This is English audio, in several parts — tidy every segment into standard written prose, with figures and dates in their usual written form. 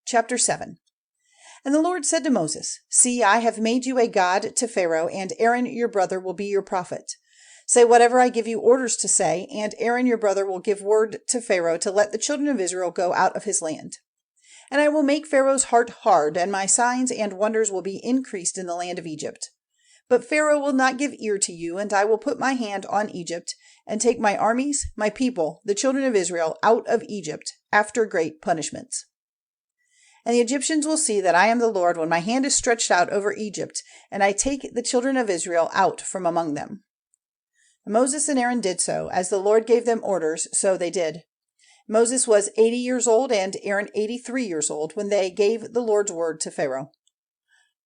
Chapter 7. And the Lord said to Moses, See, I have made you a god to Pharaoh, and Aaron your brother will be your prophet. Say whatever I give you orders to say, and Aaron your brother will give word to Pharaoh to let the children of Israel go out of his land. And I will make Pharaoh's heart hard, and my signs and wonders will be increased in the land of Egypt. But Pharaoh will not give ear to you, and I will put my hand on Egypt, and take my armies, my people, the children of Israel, out of Egypt, after great punishments. And the Egyptians will see that I am the Lord when my hand is stretched out over Egypt, and I take the children of Israel out from among them. And Moses and Aaron did so, as the Lord gave them orders, so they did. Moses was 80 years old, and Aaron 83 years old, when they gave the Lord's word to Pharaoh.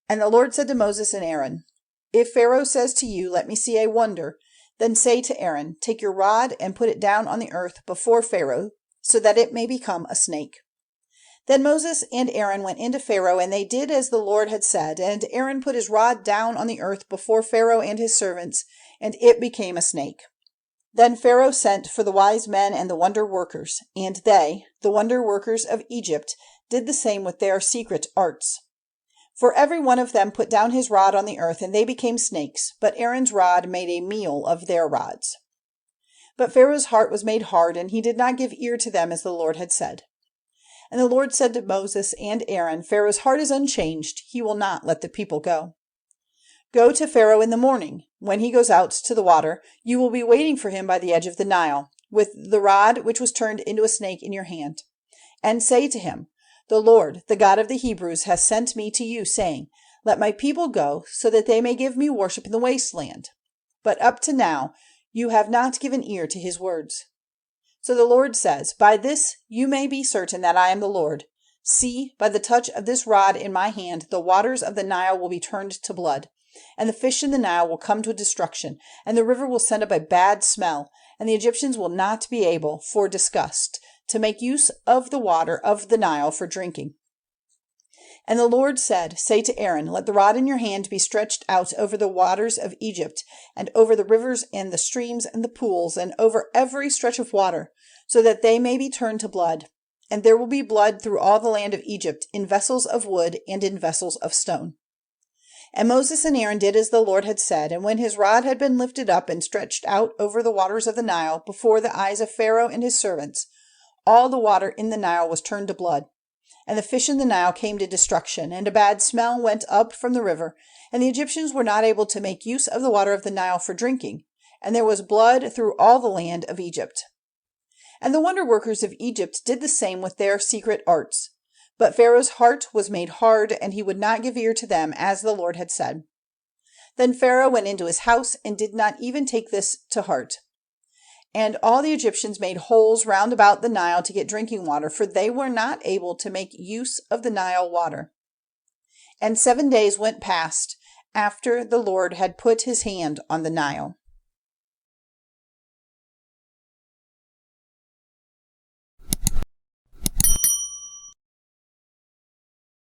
And the Lord said to Moses and Aaron, If Pharaoh says to you, Let me see a wonder, then say to Aaron, Take your rod and put it down on the earth before Pharaoh, so that it may become a snake. Then Moses and Aaron went into Pharaoh, and they did as the Lord had said. And Aaron put his rod down on the earth before Pharaoh and his servants, and it became a snake. Then Pharaoh sent for the wise men and the wonder workers, and they, the wonder workers of Egypt, did the same with their secret arts. For every one of them put down his rod on the earth, and they became snakes, but Aaron's rod made a meal of their rods. But Pharaoh's heart was made hard, and he did not give ear to them as the Lord had said. And the Lord said to Moses and Aaron, Pharaoh's heart is unchanged. He will not let the people go. Go to Pharaoh in the morning. When he goes out to the water, you will be waiting for him by the edge of the Nile, with the rod which was turned into a snake in your hand. And say to him, The Lord, the God of the Hebrews, has sent me to you, saying, Let my people go, so that they may give me worship in the wasteland. But up to now you have not given ear to his words. So the Lord says, By this you may be certain that I am the Lord. See, by the touch of this rod in my hand, the waters of the Nile will be turned to blood, and the fish in the Nile will come to destruction, and the river will send up a bad smell, and the Egyptians will not be able, for disgust, to make use of the water of the Nile for drinking. And the Lord said, Say to Aaron, Let the rod in your hand be stretched out over the waters of Egypt, and over the rivers and the streams and the pools, and over every stretch of water, so that they may be turned to blood. And there will be blood through all the land of Egypt, in vessels of wood and in vessels of stone. And Moses and Aaron did as the Lord had said, and when his rod had been lifted up and stretched out over the waters of the Nile before the eyes of Pharaoh and his servants, all the water in the Nile was turned to blood. And the fish in the Nile came to destruction, and a bad smell went up from the river, and the Egyptians were not able to make use of the water of the Nile for drinking, and there was blood through all the land of Egypt. And the wonder workers of Egypt did the same with their secret arts. But Pharaoh's heart was made hard, and he would not give ear to them, as the Lord had said. Then Pharaoh went into his house, and did not even take this to heart. And all the Egyptians made holes round about the Nile to get drinking water, for they were not able to make use of the Nile water. And 7 days went past after the Lord had put his hand on the Nile.